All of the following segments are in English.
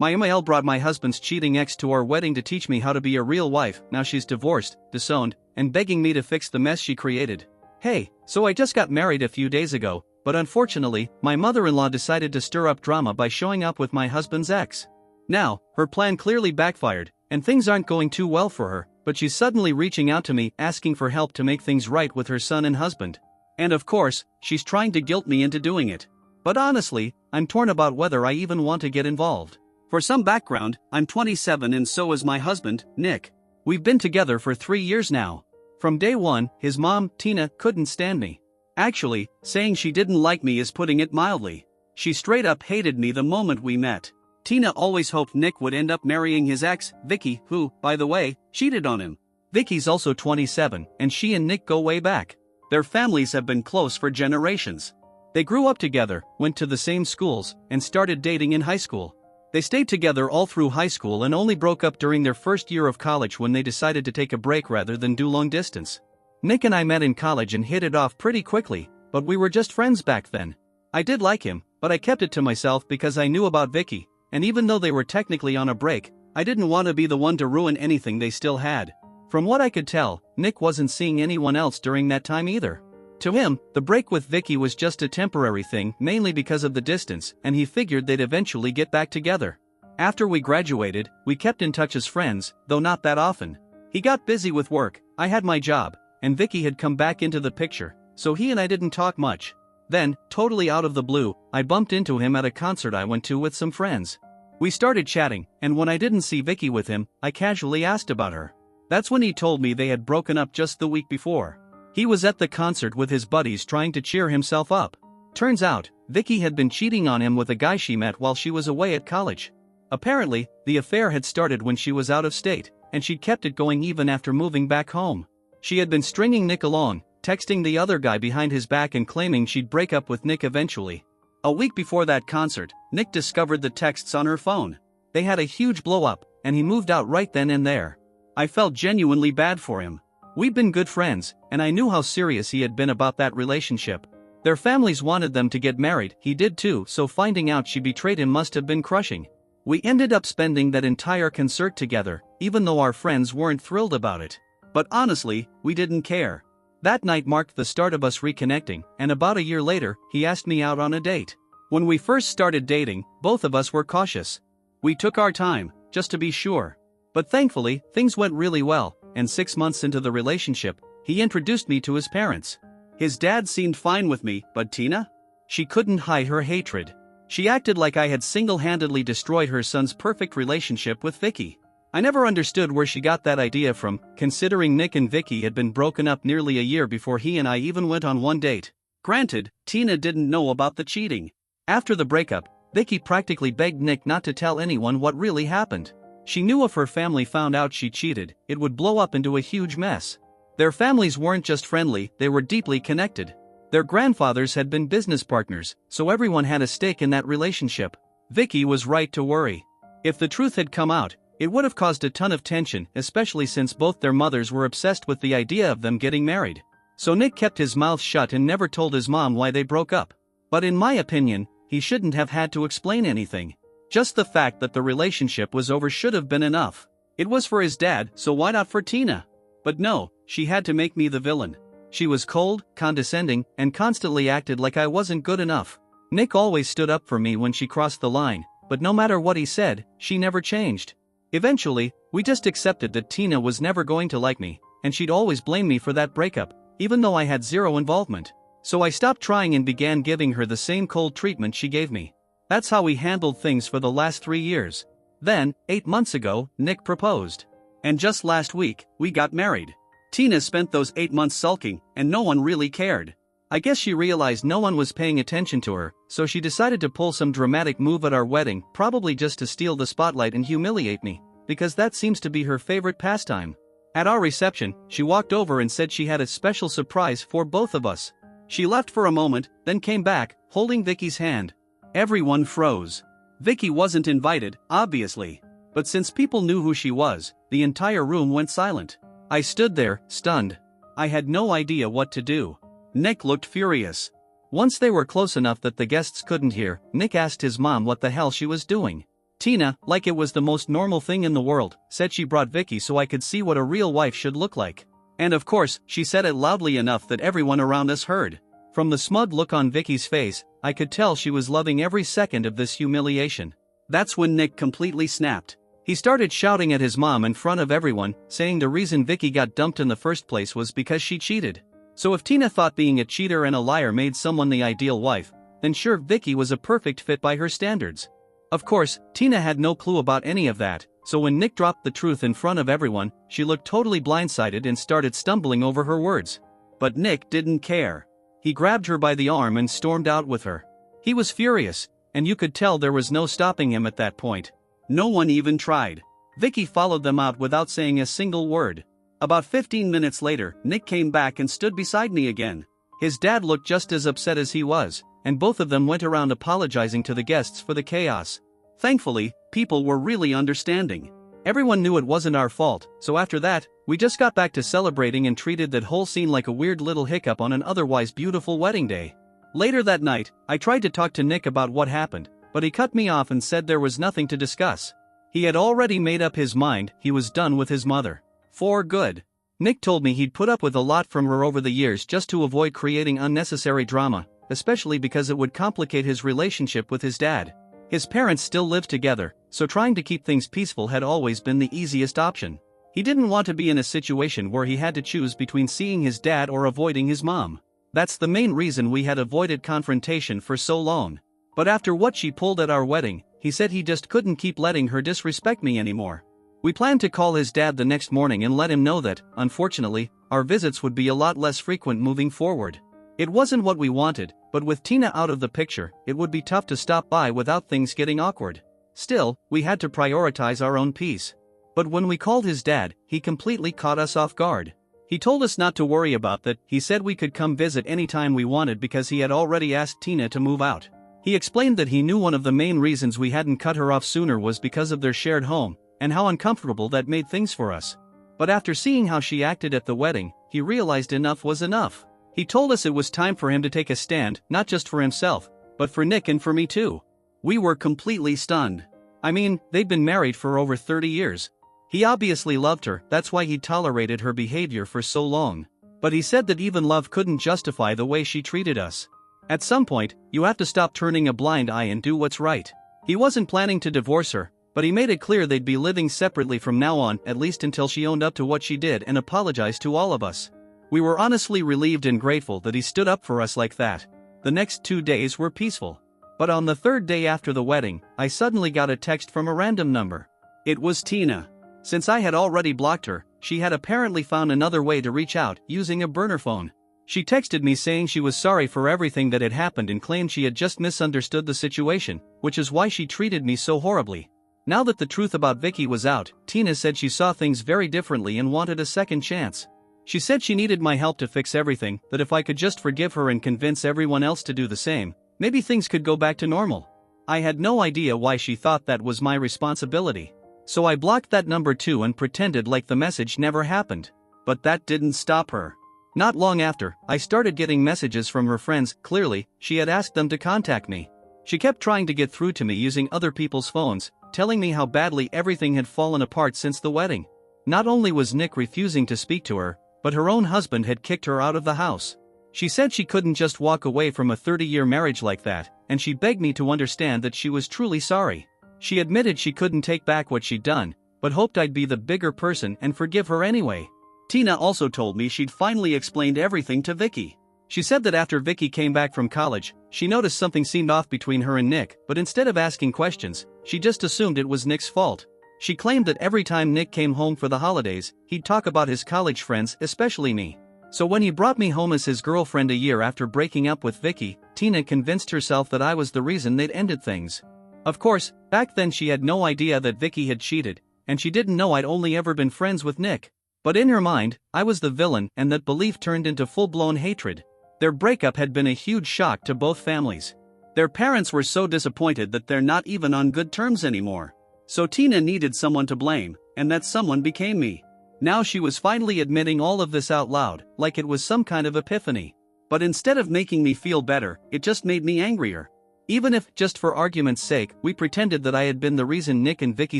My email brought my husband's cheating ex to our wedding to teach me how to be a real wife. Now she's divorced, disowned, and begging me to fix the mess she created. Hey, so I just got married a few days ago, but unfortunately, my mother-in-law decided to stir up drama by showing up with my husband's ex. Now, her plan clearly backfired, and things aren't going too well for her, but she's suddenly reaching out to me asking for help to make things right with her son and husband. And of course, she's trying to guilt me into doing it. But honestly, I'm torn about whether I even want to get involved. For some background, I'm 27 and so is my husband, Nick. We've been together for 3 years now. From day one, his mom, Tina, couldn't stand me. Actually, saying she didn't like me is putting it mildly. She straight up hated me the moment we met. Tina always hoped Nick would end up marrying his ex, Vicky, who, by the way, cheated on him. Vicky's also 27, and she and Nick go way back. Their families have been close for generations. They grew up together, went to the same schools, and started dating in high school. They stayed together all through high school and only broke up during their first year of college when they decided to take a break rather than do long distance. Nick and I met in college and hit it off pretty quickly, but we were just friends back then. I did like him, but I kept it to myself because I knew about Vicky, and even though they were technically on a break, I didn't want to be the one to ruin anything they still had. From what I could tell, Nick wasn't seeing anyone else during that time either. To him, the break with Vicky was just a temporary thing, mainly because of the distance, and he figured they'd eventually get back together. After we graduated, we kept in touch as friends, though not that often. He got busy with work, I had my job, and Vicky had come back into the picture, so he and I didn't talk much. Then, totally out of the blue, I bumped into him at a concert I went to with some friends. We started chatting, and when I didn't see Vicky with him, I casually asked about her. That's when he told me they had broken up just the week before. He was at the concert with his buddies trying to cheer himself up. Turns out, Vicky had been cheating on him with a guy she met while she was away at college. Apparently, the affair had started when she was out of state, and she'd kept it going even after moving back home. She had been stringing Nick along, texting the other guy behind his back and claiming she'd break up with Nick eventually. A week before that concert, Nick discovered the texts on her phone. They had a huge blow-up, and he moved out right then and there. I felt genuinely bad for him. We'd been good friends, and I knew how serious he had been about that relationship. Their families wanted them to get married, he did too, so finding out she betrayed him must have been crushing. We ended up spending that entire concert together, even though our friends weren't thrilled about it. But honestly, we didn't care. That night marked the start of us reconnecting, and about a year later, he asked me out on a date. When we first started dating, both of us were cautious. We took our time, just to be sure. But thankfully, things went really well, and 6 months into the relationship, he introduced me to his parents. His dad seemed fine with me, but Tina? She couldn't hide her hatred. She acted like I had single-handedly destroyed her son's perfect relationship with Vicky. I never understood where she got that idea from, considering Nick and Vicky had been broken up nearly a year before he and I even went on one date. Granted, Tina didn't know about the cheating. After the breakup, Vicky practically begged Nick not to tell anyone what really happened. She knew if her family found out she cheated, it would blow up into a huge mess. Their families weren't just friendly, they were deeply connected. Their grandfathers had been business partners, so everyone had a stake in that relationship. Vicky was right to worry. If the truth had come out, it would have caused a ton of tension, especially since both their mothers were obsessed with the idea of them getting married. So Nick kept his mouth shut and never told his mom why they broke up. But in my opinion, he shouldn't have had to explain anything. Just the fact that the relationship was over should have been enough. It was for his dad, so why not for Tina? But no, she had to make me the villain. She was cold, condescending, and constantly acted like I wasn't good enough. Nick always stood up for me when she crossed the line, but no matter what he said, she never changed. Eventually, we just accepted that Tina was never going to like me, and she'd always blame me for that breakup, even though I had zero involvement. So I stopped trying and began giving her the same cold treatment she gave me. That's how we handled things for the last 3 years. Then, 8 months ago, Nick proposed. And just last week, we got married. Tina spent those 8 months sulking, and no one really cared. I guess she realized no one was paying attention to her, so she decided to pull some dramatic move at our wedding, probably just to steal the spotlight and humiliate me, because that seems to be her favorite pastime. At our reception, she walked over and said she had a special surprise for both of us. She left for a moment, then came back, holding Vicky's hand. Everyone froze. Vicky wasn't invited, obviously. But since people knew who she was, the entire room went silent. I stood there, stunned. I had no idea what to do. Nick looked furious. Once they were close enough that the guests couldn't hear, Nick asked his mom what the hell she was doing. Tina, like it was the most normal thing in the world, said she brought Vicky so I could see what a real wife should look like. And of course, she said it loudly enough that everyone around us heard. From the smug look on Vicky's face, I could tell she was loving every second of this humiliation. That's when Nick completely snapped. He started shouting at his mom in front of everyone, saying the reason Vicky got dumped in the first place was because she cheated. So if Tina thought being a cheater and a liar made someone the ideal wife, then sure, Vicky was a perfect fit by her standards. Of course, Tina had no clue about any of that, so when Nick dropped the truth in front of everyone, she looked totally blindsided and started stumbling over her words. But Nick didn't care. He grabbed her by the arm and stormed out with her. He was furious, and you could tell there was no stopping him at that point. No one even tried. Vicky followed them out without saying a single word. About 15 minutes later, Nick came back and stood beside me again. His dad looked just as upset as he was, and both of them went around apologizing to the guests for the chaos. Thankfully, people were really understanding. Everyone knew it wasn't our fault, so after that, we just got back to celebrating and treated that whole scene like a weird little hiccup on an otherwise beautiful wedding day. Later that night, I tried to talk to Nick about what happened, but he cut me off and said there was nothing to discuss. He had already made up his mind, he was done with his mother. For good. Nick told me he'd put up with a lot from her over the years just to avoid creating unnecessary drama, especially because it would complicate his relationship with his dad. His parents still lived together, so trying to keep things peaceful had always been the easiest option. He didn't want to be in a situation where he had to choose between seeing his dad or avoiding his mom. That's the main reason we had avoided confrontation for so long. But after what she pulled at our wedding, he said he just couldn't keep letting her disrespect me anymore. We planned to call his dad the next morning and let him know that, unfortunately, our visits would be a lot less frequent moving forward. It wasn't what we wanted, but with Tina out of the picture, it would be tough to stop by without things getting awkward. Still, we had to prioritize our own peace. But when we called his dad, he completely caught us off guard. He told us not to worry about that, he said we could come visit anytime we wanted because he had already asked Tina to move out. He explained that he knew one of the main reasons we hadn't cut her off sooner was because of their shared home, and how uncomfortable that made things for us. But after seeing how she acted at the wedding, he realized enough was enough. He told us it was time for him to take a stand, not just for himself, but for Nick and for me too. We were completely stunned. I mean, they'd been married for over 30 years. He obviously loved her, that's why he tolerated her behavior for so long. But he said that even love couldn't justify the way she treated us. At some point, you have to stop turning a blind eye and do what's right. He wasn't planning to divorce her, but he made it clear they'd be living separately from now on, at least until she owned up to what she did and apologized to all of us. We were honestly relieved and grateful that he stood up for us like that. The next 2 days were peaceful. But on the third day after the wedding, I suddenly got a text from a random number. It was Tina. Since I had already blocked her, she had apparently found another way to reach out, using a burner phone. She texted me saying she was sorry for everything that had happened and claimed she had just misunderstood the situation, which is why she treated me so horribly. Now that the truth about Vicky was out, Tina said she saw things very differently and wanted a second chance. She said she needed my help to fix everything, that if I could just forgive her and convince everyone else to do the same, maybe things could go back to normal. I had no idea why she thought that was my responsibility. So I blocked that number too and pretended like the message never happened. But that didn't stop her. Not long after, I started getting messages from her friends. Clearly, she had asked them to contact me. She kept trying to get through to me using other people's phones, telling me how badly everything had fallen apart since the wedding. Not only was Nick refusing to speak to her, but her own husband had kicked her out of the house. She said she couldn't just walk away from a 30-year marriage like that, and she begged me to understand that she was truly sorry. She admitted she couldn't take back what she'd done, but hoped I'd be the bigger person and forgive her anyway. Tina also told me she'd finally explained everything to Vicky. She said that after Vicky came back from college, she noticed something seemed off between her and Nick, but instead of asking questions, she just assumed it was Nick's fault. She claimed that every time Nick came home for the holidays, he'd talk about his college friends, especially me. So when he brought me home as his girlfriend a year after breaking up with Vicky, Tina convinced herself that I was the reason they'd ended things. Of course, back then she had no idea that Vicky had cheated, and she didn't know I'd only ever been friends with Nick. But in her mind, I was the villain, and that belief turned into full-blown hatred. Their breakup had been a huge shock to both families. Their parents were so disappointed that they're not even on good terms anymore. So Tina needed someone to blame, and that someone became me. Now she was finally admitting all of this out loud, like it was some kind of epiphany. But instead of making me feel better, it just made me angrier. Even if, just for argument's sake, we pretended that I had been the reason Nick and Vicky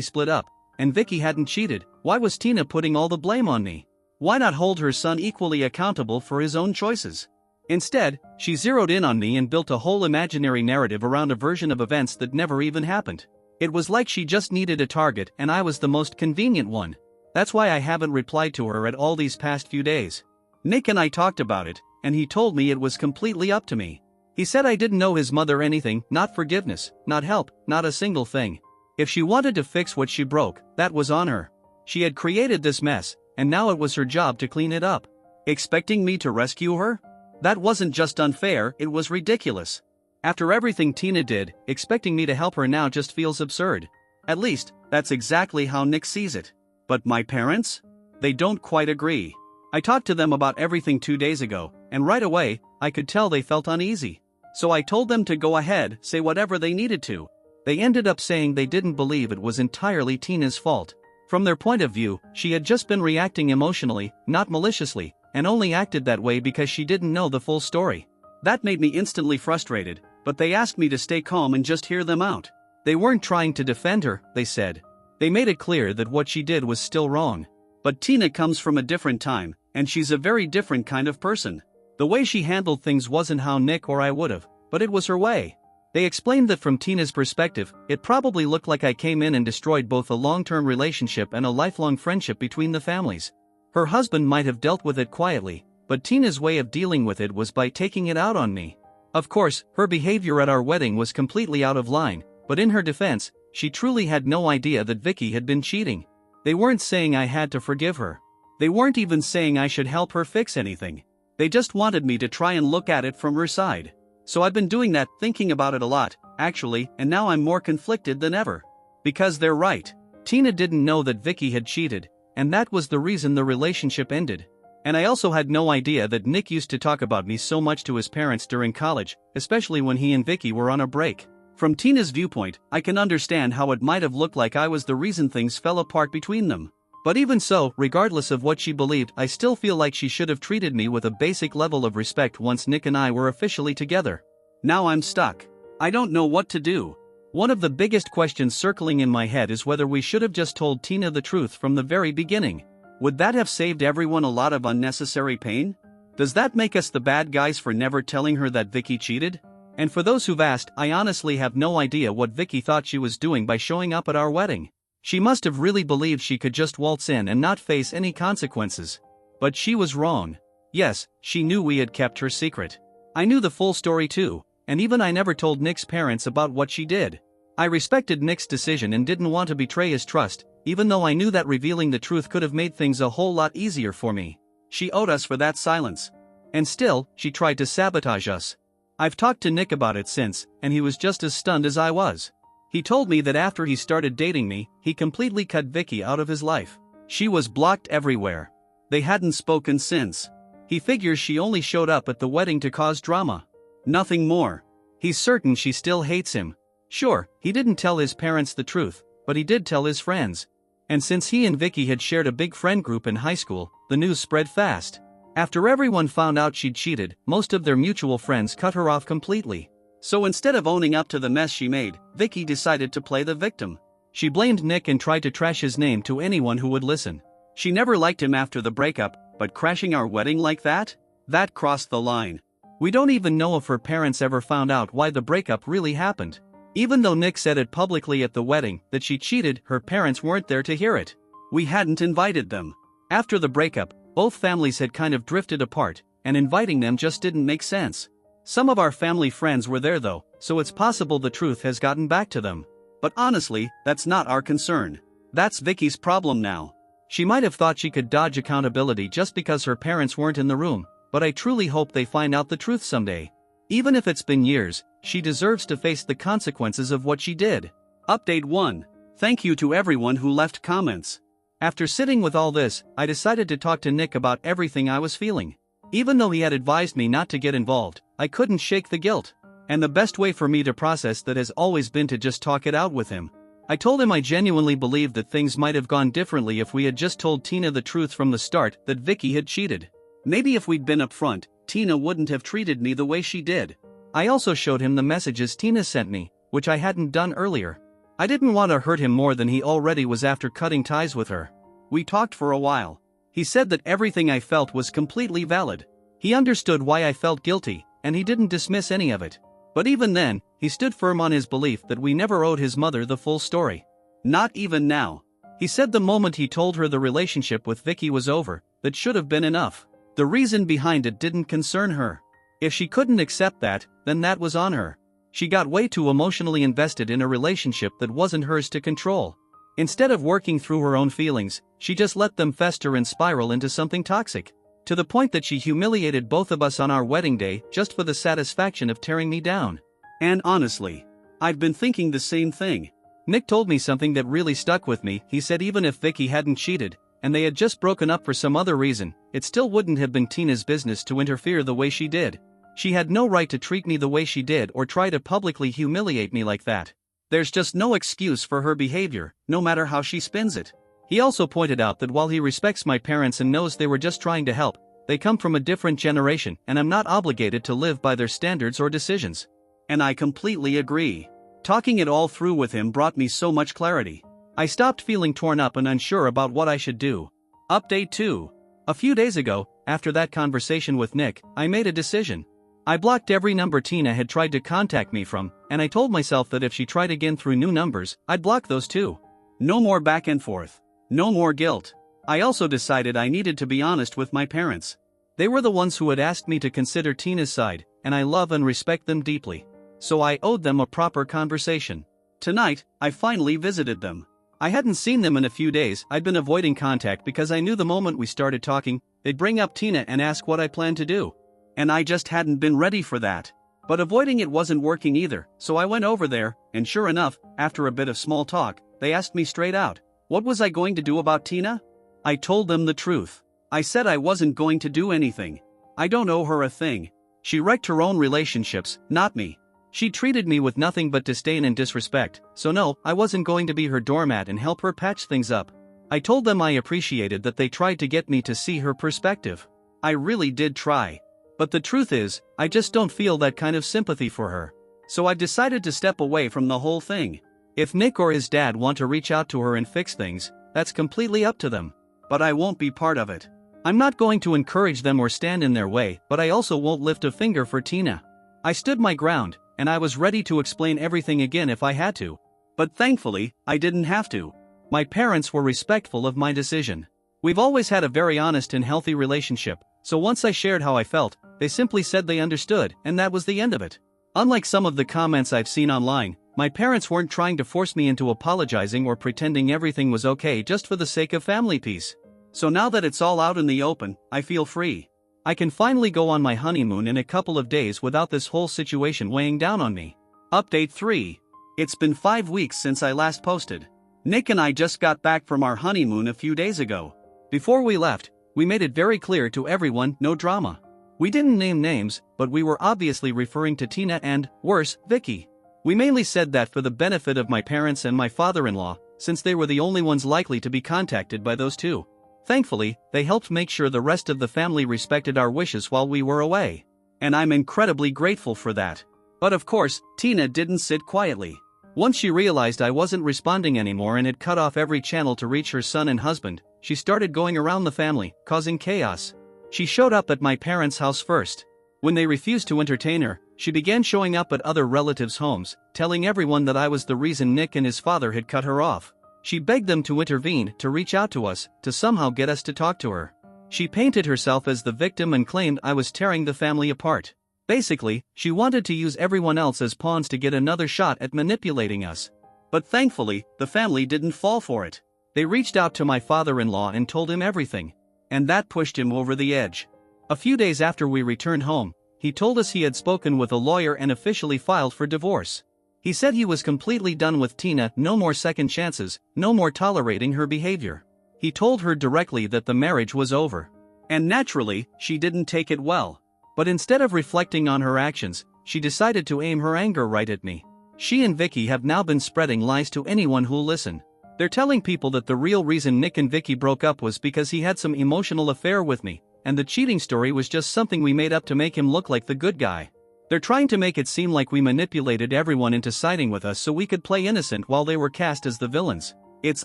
split up, and Vicky hadn't cheated, why was Tina putting all the blame on me? Why not hold her son equally accountable for his own choices? Instead, she zeroed in on me and built a whole imaginary narrative around a version of events that never even happened. It was like she just needed a target and I was the most convenient one. That's why I haven't replied to her at all these past few days. Nick and I talked about it, and he told me it was completely up to me. He said I didn't owe his mother anything, not forgiveness, not help, not a single thing. If she wanted to fix what she broke, that was on her. She had created this mess, and now it was her job to clean it up. Expecting me to rescue her? That wasn't just unfair, it was ridiculous. After everything Tina did, expecting me to help her now just feels absurd. At least, that's exactly how Nick sees it. But my parents? They don't quite agree. I talked to them about everything 2 days ago, and right away, I could tell they felt uneasy. So I told them to go ahead, say whatever they needed to. They ended up saying they didn't believe it was entirely Tina's fault. From their point of view, she had just been reacting emotionally, not maliciously, and only acted that way because she didn't know the full story. That made me instantly frustrated, but they asked me to stay calm and just hear them out. They weren't trying to defend her, they said. They made it clear that what she did was still wrong. But Tina comes from a different time, and she's a very different kind of person. The way she handled things wasn't how Nick or I would've, but it was her way. They explained that from Tina's perspective, it probably looked like I came in and destroyed both a long-term relationship and a lifelong friendship between the families. Her husband might have dealt with it quietly, but Tina's way of dealing with it was by taking it out on me. Of course, her behavior at our wedding was completely out of line, but in her defense, she truly had no idea that Vicky had been cheating. They weren't saying I had to forgive her. They weren't even saying I should help her fix anything. They just wanted me to try and look at it from her side. So I've been doing that, thinking about it a lot, actually, and now I'm more conflicted than ever. Because they're right. Tina didn't know that Vicky had cheated, and that was the reason the relationship ended. And I also had no idea that Nick used to talk about me so much to his parents during college, especially when he and Vicky were on a break. From Tina's viewpoint, I can understand how it might have looked like I was the reason things fell apart between them. But even so, regardless of what she believed, I still feel like she should have treated me with a basic level of respect once Nick and I were officially together. Now I'm stuck. I don't know what to do. One of the biggest questions circling in my head is whether we should have just told Tina the truth from the very beginning. Would that have saved everyone a lot of unnecessary pain? Does that make us the bad guys for never telling her that Vicky cheated? And for those who've asked, I honestly have no idea what Vicky thought she was doing by showing up at our wedding. She must have really believed she could just waltz in and not face any consequences. But she was wrong. Yes, she knew we had kept her secret. I knew the full story too, and even I never told Nick's parents about what she did. I respected Nick's decision and didn't want to betray his trust, even though I knew that revealing the truth could have made things a whole lot easier for me. She owed us for that silence. And still, she tried to sabotage us. I've talked to Nick about it since, and he was just as stunned as I was. He told me that after he started dating me, he completely cut Vicky out of his life. She was blocked everywhere. They hadn't spoken since. He figures she only showed up at the wedding to cause drama. Nothing more. He's certain she still hates him. Sure, he didn't tell his parents the truth, but he did tell his friends. And since he and Vicky had shared a big friend group in high school, the news spread fast. After everyone found out she'd cheated, most of their mutual friends cut her off completely. So instead of owning up to the mess she made, Vicky decided to play the victim. She blamed Nick and tried to trash his name to anyone who would listen. She never liked him after the breakup, but crashing our wedding like that? That crossed the line. We don't even know if her parents ever found out why the breakup really happened. Even though Nick said it publicly at the wedding that she cheated, her parents weren't there to hear it. We hadn't invited them. After the breakup, both families had kind of drifted apart, and inviting them just didn't make sense. Some of our family friends were there though, so it's possible the truth has gotten back to them. But honestly, that's not our concern. That's Vicky's problem now. She might have thought she could dodge accountability just because her parents weren't in the room, but I truly hope they find out the truth someday. Even if it's been years, she deserves to face the consequences of what she did. Update 1. Thank you to everyone who left comments. After sitting with all this, I decided to talk to Nick about everything I was feeling. Even though he had advised me not to get involved, I couldn't shake the guilt. And the best way for me to process that has always been to just talk it out with him. I told him I genuinely believed that things might have gone differently if we had just told Tina the truth from the start, that Vicky had cheated. Maybe if we'd been upfront, Tina wouldn't have treated me the way she did. I also showed him the messages Tina sent me, which I hadn't done earlier. I didn't want to hurt him more than he already was after cutting ties with her. We talked for a while. He said that everything I felt was completely valid. He understood why I felt guilty, and he didn't dismiss any of it. But even then, he stood firm on his belief that we never owed his mother the full story. Not even now. He said the moment he told her the relationship with Vicky was over, that should have been enough. The reason behind it didn't concern her. If she couldn't accept that, then that was on her. She got way too emotionally invested in a relationship that wasn't hers to control. Instead of working through her own feelings, she just let them fester and spiral into something toxic. To the point that she humiliated both of us on our wedding day just for the satisfaction of tearing me down. And honestly, I've been thinking the same thing. Nick told me something that really stuck with me. He said even if Vicky hadn't cheated, and they had just broken up for some other reason, it still wouldn't have been Tina's business to interfere the way she did. She had no right to treat me the way she did or try to publicly humiliate me like that. There's just no excuse for her behavior, no matter how she spins it. He also pointed out that while he respects my parents and knows they were just trying to help, they come from a different generation and I'm not obligated to live by their standards or decisions. And I completely agree. Talking it all through with him brought me so much clarity. I stopped feeling torn up and unsure about what I should do. Update 2. A few days ago, after that conversation with Nick, I made a decision. I blocked every number Tina had tried to contact me from, and I told myself that if she tried again through new numbers, I'd block those too. No more back and forth. No more guilt. I also decided I needed to be honest with my parents. They were the ones who had asked me to consider Tina's side, and I love and respect them deeply. So I owed them a proper conversation. Tonight, I finally visited them. I hadn't seen them in a few days. I'd been avoiding contact because I knew the moment we started talking, they'd bring up Tina and ask what I planned to do. And I just hadn't been ready for that. But avoiding it wasn't working either, so I went over there, and sure enough, after a bit of small talk, they asked me straight out, what was I going to do about Tina? I told them the truth. I said I wasn't going to do anything. I don't owe her a thing. She wrecked her own relationships, not me. She treated me with nothing but disdain and disrespect, so no, I wasn't going to be her doormat and help her patch things up. I told them I appreciated that they tried to get me to see her perspective. I really did try. But the truth is, I just don't feel that kind of sympathy for her. So I've decided to step away from the whole thing. If Nick or his dad want to reach out to her and fix things, that's completely up to them. But I won't be part of it. I'm not going to encourage them or stand in their way, but I also won't lift a finger for Tina. I stood my ground, and I was ready to explain everything again if I had to. But thankfully, I didn't have to. My parents were respectful of my decision. We've always had a very honest and healthy relationship, so once I shared how I felt, they simply said they understood, and that was the end of it. Unlike some of the comments I've seen online, my parents weren't trying to force me into apologizing or pretending everything was okay just for the sake of family peace. So now that it's all out in the open, I feel free. I can finally go on my honeymoon in a couple of days without this whole situation weighing down on me. Update 3. It's been 5 weeks since I last posted. Nick and I just got back from our honeymoon a few days ago. Before we left, we made it very clear to everyone, no drama. We didn't name names, but we were obviously referring to Tina and, worse, Vicky. We mainly said that for the benefit of my parents and my father-in-law, since they were the only ones likely to be contacted by those two. Thankfully, they helped make sure the rest of the family respected our wishes while we were away. And I'm incredibly grateful for that. But of course, Tina didn't sit quietly. Once she realized I wasn't responding anymore and had cut off every channel to reach her son and husband, she started going around the family, causing chaos. She showed up at my parents' house first. When they refused to entertain her, she began showing up at other relatives' homes, telling everyone that I was the reason Nick and his father had cut her off. She begged them to intervene, to reach out to us, to somehow get us to talk to her. She painted herself as the victim and claimed I was tearing the family apart. Basically, she wanted to use everyone else as pawns to get another shot at manipulating us. But thankfully, the family didn't fall for it. They reached out to my father-in-law and told him everything. And that pushed him over the edge. A few days after we returned home, he told us he had spoken with a lawyer and officially filed for divorce. He said he was completely done with Tina, no more second chances, no more tolerating her behavior. He told her directly that the marriage was over. And naturally, she didn't take it well. But instead of reflecting on her actions, she decided to aim her anger right at me. She and Vicky have now been spreading lies to anyone who'll listen. They're telling people that the real reason Nick and Vicky broke up was because he had some emotional affair with me, and the cheating story was just something we made up to make him look like the good guy. They're trying to make it seem like we manipulated everyone into siding with us so we could play innocent while they were cast as the villains. It's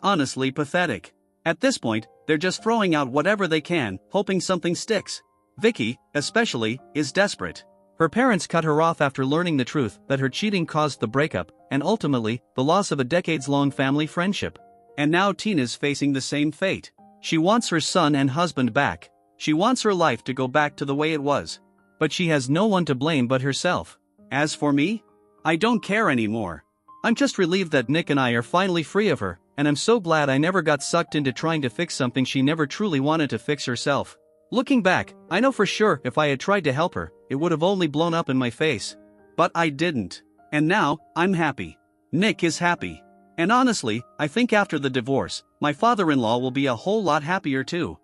honestly pathetic. At this point, they're just throwing out whatever they can, hoping something sticks. Vicky, especially, is desperate. Her parents cut her off after learning the truth that her cheating caused the breakup, and ultimately, the loss of a decades-long family friendship. And now Tina's facing the same fate. She wants her son and husband back. She wants her life to go back to the way it was. But she has no one to blame but herself. As for me, I don't care anymore. I'm just relieved that Nick and I are finally free of her, and I'm so glad I never got sucked into trying to fix something she never truly wanted to fix herself. Looking back, I know for sure if I had tried to help her, it would have only blown up in my face. But I didn't. And now, I'm happy. Nick is happy. And honestly, I think after the divorce, my father-in-law will be a whole lot happier too.